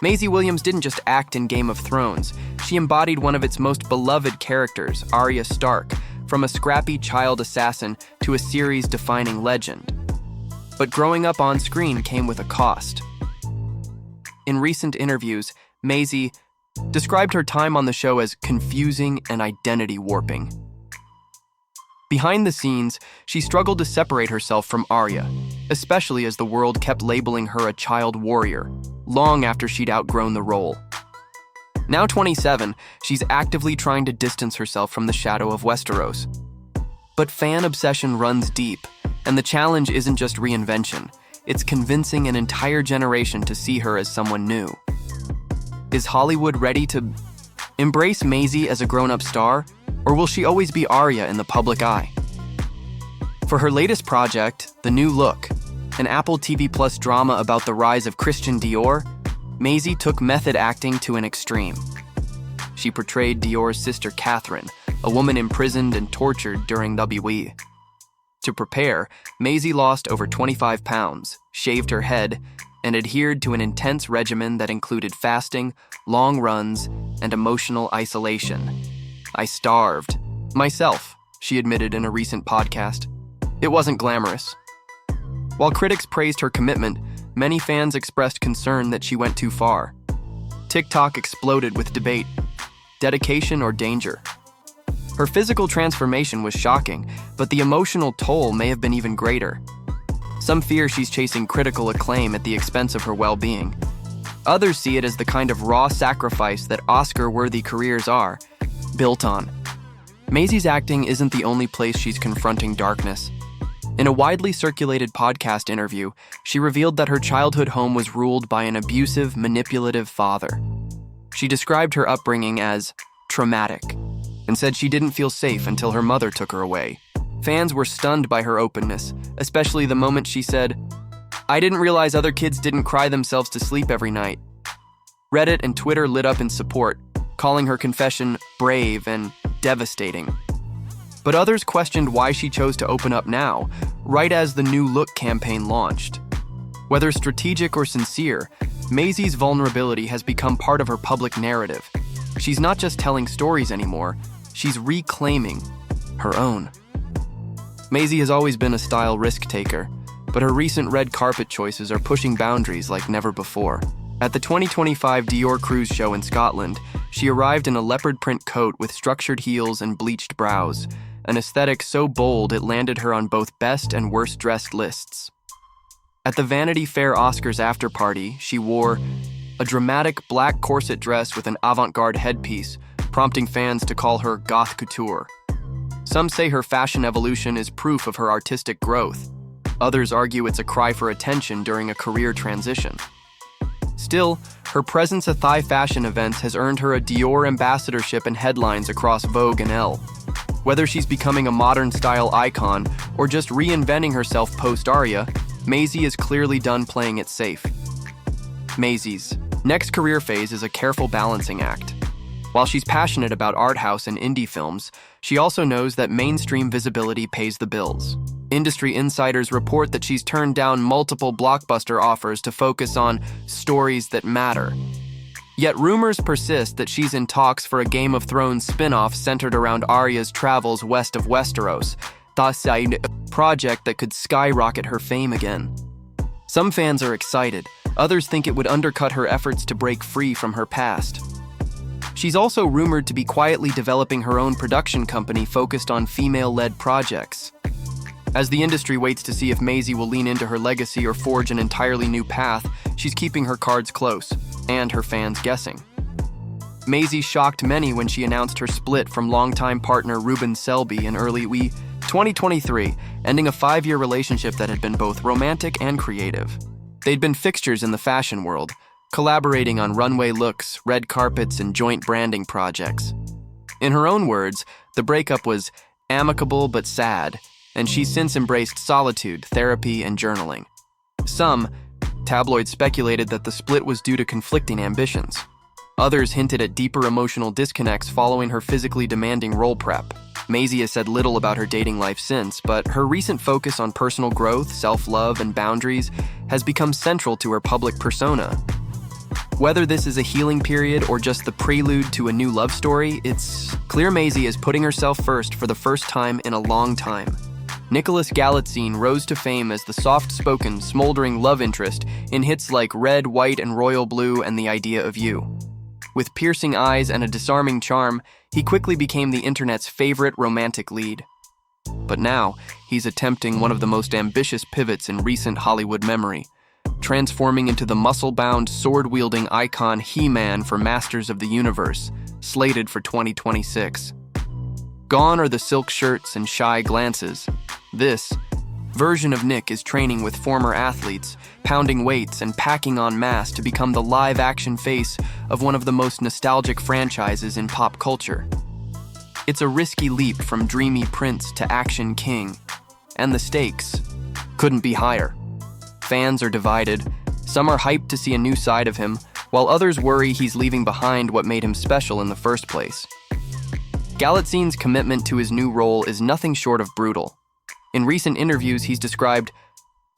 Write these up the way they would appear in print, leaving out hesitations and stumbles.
Maisie Williams didn't just act in Game of Thrones, she embodied one of its most beloved characters, Arya Stark, from a scrappy child assassin to a series-defining legend. But growing up on screen came with a cost. In recent interviews, Maisie described her time on the show as confusing and identity warping. Behind the scenes, she struggled to separate herself from Arya, especially as the world kept labeling her a child warrior, long after she'd outgrown the role. Now 27, she's actively trying to distance herself from the shadow of Westeros. But fan obsession runs deep, and the challenge isn't just reinvention, it's convincing an entire generation to see her as someone new. Is Hollywood ready to embrace Maisie as a grown-up star, or will she always be Arya in the public eye? For her latest project, The New Look, an Apple TV Plus drama about the rise of Christian Dior, Maisie took method acting to an extreme. She portrayed Dior's sister Catherine, a woman imprisoned and tortured during WE. To prepare, Maisie lost over 25 pounds, shaved her head, and adhered to an intense regimen that included fasting, long runs, and emotional isolation. "I starved. Myself," she admitted in a recent podcast. It wasn't glamorous. While critics praised her commitment, many fans expressed concern that she went too far. TikTok exploded with debate: dedication or danger? Her physical transformation was shocking, but the emotional toll may have been even greater. Some fear she's chasing critical acclaim at the expense of her well-being. Others see it as the kind of raw sacrifice that Oscar-worthy careers are, built on. Maisie's acting isn't the only place she's confronting darkness. In a widely circulated podcast interview, she revealed that her childhood home was ruled by an abusive, manipulative father. She described her upbringing as traumatic and said she didn't feel safe until her mother took her away. Fans were stunned by her openness, especially the moment she said, "I didn't realize other kids didn't cry themselves to sleep every night." Reddit and Twitter lit up in support, calling her confession brave and devastating. But others questioned why she chose to open up now, right as the New Look campaign launched. Whether strategic or sincere, Maisie's vulnerability has become part of her public narrative. She's not just telling stories anymore, she's reclaiming her own. Maisie has always been a style risk-taker, but her recent red carpet choices are pushing boundaries like never before. At the 2025 Dior Cruise Show in Scotland, she arrived in a leopard print coat with structured heels and bleached brows, an aesthetic so bold it landed her on both best and worst dressed lists. At the Vanity Fair Oscars after-party, she wore a dramatic black corset dress with an avant-garde headpiece, prompting fans to call her goth couture. Some say her fashion evolution is proof of her artistic growth. Others argue it's a cry for attention during a career transition. Still, her presence at Thai fashion events has earned her a Dior ambassadorship and headlines across Vogue and Elle. Whether she's becoming a modern style icon or just reinventing herself post-Arya, Maisie is clearly done playing it safe. Maisie's next career phase is a careful balancing act. While she's passionate about art house and indie films, she also knows that mainstream visibility pays the bills. Industry insiders report that she's turned down multiple blockbuster offers to focus on stories that matter. Yet rumors persist that she's in talks for a Game of Thrones spin-off centered around Arya's travels west of Westeros, thus a project that could skyrocket her fame again. Some fans are excited, others think it would undercut her efforts to break free from her past. She's also rumored to be quietly developing her own production company focused on female-led projects. As the industry waits to see if Maisie will lean into her legacy or forge an entirely new path, she's keeping her cards close, and her fans guessing. Maisie shocked many when she announced her split from longtime partner Ruben Selby in early 2023, ending a 5-year relationship that had been both romantic and creative. They'd been fixtures in the fashion world, collaborating on runway looks, red carpets, and joint branding projects. In her own words, the breakup was amicable but sad, and she's since embraced solitude, therapy, and journaling. Some tabloids speculated that the split was due to conflicting ambitions. Others hinted at deeper emotional disconnects following her physically demanding role prep. Maisie has said little about her dating life since, but her recent focus on personal growth, self-love, and boundaries has become central to her public persona. Whether this is a healing period or just the prelude to a new love story, it's clear Maisie is putting herself first for the first time in a long time. Nicholas Galitzine rose to fame as the soft-spoken, smoldering love interest in hits like Red, White, and Royal Blue and The Idea of You. With piercing eyes and a disarming charm, he quickly became the internet's favorite romantic lead. But now, he's attempting one of the most ambitious pivots in recent Hollywood memory, transforming into the muscle-bound, sword-wielding icon He-Man for Masters of the Universe, slated for 2026. Gone are the silk shirts and shy glances. This version of Nick is training with former athletes, pounding weights and packing en masse to become the live-action face of one of the most nostalgic franchises in pop culture. It's a risky leap from dreamy prince to action king, and the stakes couldn't be higher. Fans are divided. Some are hyped to see a new side of him, while others worry he's leaving behind what made him special in the first place. Galitzine's commitment to his new role is nothing short of brutal. In recent interviews, he's described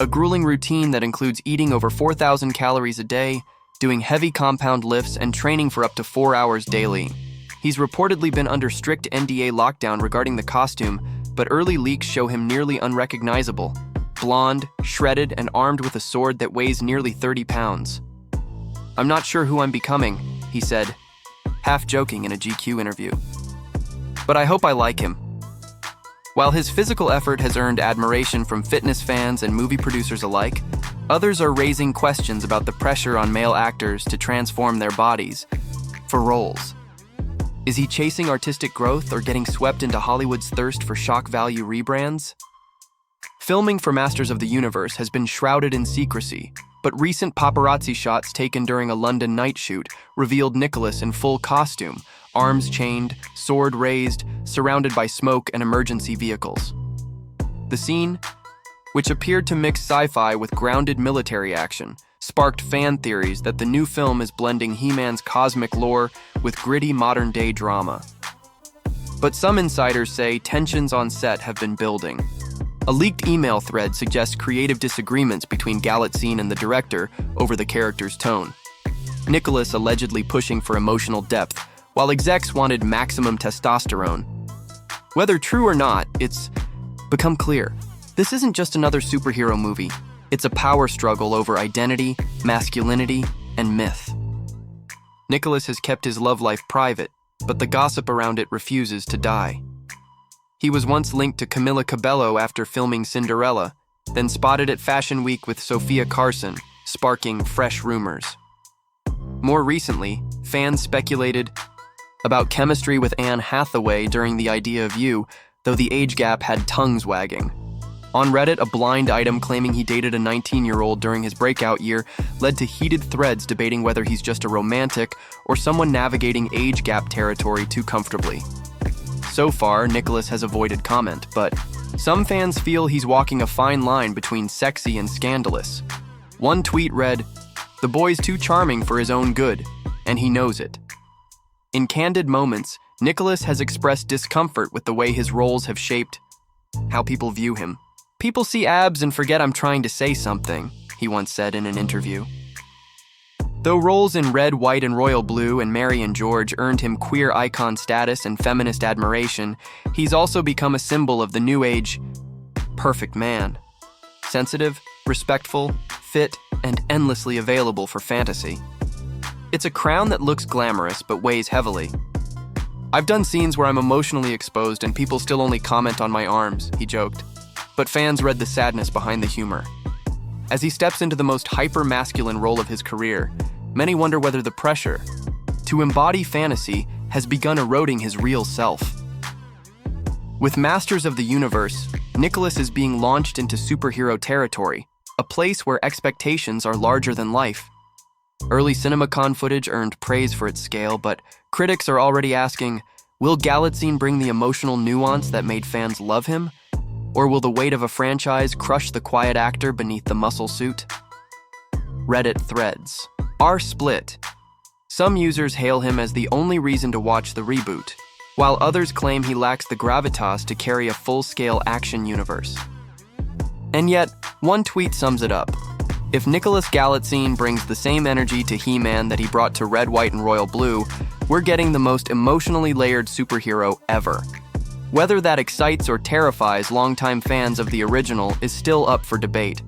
a grueling routine that includes eating over 4,000 calories a day, doing heavy compound lifts, and training for up to 4 hours daily. He's reportedly been under strict NDA lockdown regarding the costume, but early leaks show him nearly unrecognizable. Blonde, shredded, and armed with a sword that weighs nearly 30 pounds. "I'm not sure who I'm becoming," he said, half joking in a GQ interview. "But I hope I like him." While his physical effort has earned admiration from fitness fans and movie producers alike, others are raising questions about the pressure on male actors to transform their bodies for roles. Is he chasing artistic growth or getting swept into Hollywood's thirst for shock value rebrands? Filming for Masters of the Universe has been shrouded in secrecy, but recent paparazzi shots taken during a London night shoot revealed Nicholas in full costume, arms chained, sword raised, surrounded by smoke and emergency vehicles. The scene, which appeared to mix sci-fi with grounded military action, sparked fan theories that the new film is blending He-Man's cosmic lore with gritty modern-day drama. But some insiders say tensions on set have been building. A leaked email thread suggests creative disagreements between Galitzine and the director over the character's tone. Nicholas allegedly pushing for emotional depth, while execs wanted maximum testosterone. Whether true or not, it's become clear. This isn't just another superhero movie. It's a power struggle over identity, masculinity, and myth. Nicholas has kept his love life private, but the gossip around it refuses to die. He was once linked to Camila Cabello after filming Cinderella, then spotted at Fashion Week with Sophia Carson, sparking fresh rumors. More recently, fans speculated about chemistry with Anne Hathaway during The Idea of You, though the age gap had tongues wagging. On Reddit, a blind item claiming he dated a 19-year-old during his breakout year led to heated threads debating whether he's just a romantic or someone navigating age gap territory too comfortably. So far, Nicholas has avoided comment, but some fans feel he's walking a fine line between sexy and scandalous. One tweet read, "The boy's too charming for his own good, and he knows it." In candid moments, Nicholas has expressed discomfort with the way his roles have shaped how people view him. "People see abs and forget I'm trying to say something," he once said in an interview. Though roles in Red, White, and Royal Blue and Mary and George earned him queer icon status and feminist admiration, he's also become a symbol of the new age perfect man. Sensitive, respectful, fit, and endlessly available for fantasy. It's a crown that looks glamorous but weighs heavily. "I've done scenes where I'm emotionally exposed and people still only comment on my arms," he joked. But fans read the sadness behind the humor. As he steps into the most hyper-masculine role of his career, many wonder whether the pressure to embody fantasy has begun eroding his real self. With Masters of the Universe, Nicholas is being launched into superhero territory, a place where expectations are larger than life. Early CinemaCon footage earned praise for its scale, but critics are already asking, will Galitzine bring the emotional nuance that made fans love him? Or will the weight of a franchise crush the quiet actor beneath the muscle suit? Reddit threads are split. Some users hail him as the only reason to watch the reboot, while others claim he lacks the gravitas to carry a full-scale action universe. And yet, one tweet sums it up. If Nicholas Galitzine brings the same energy to He-Man that he brought to Red, White, and Royal Blue, we're getting the most emotionally layered superhero ever. Whether that excites or terrifies longtime fans of the original is still up for debate.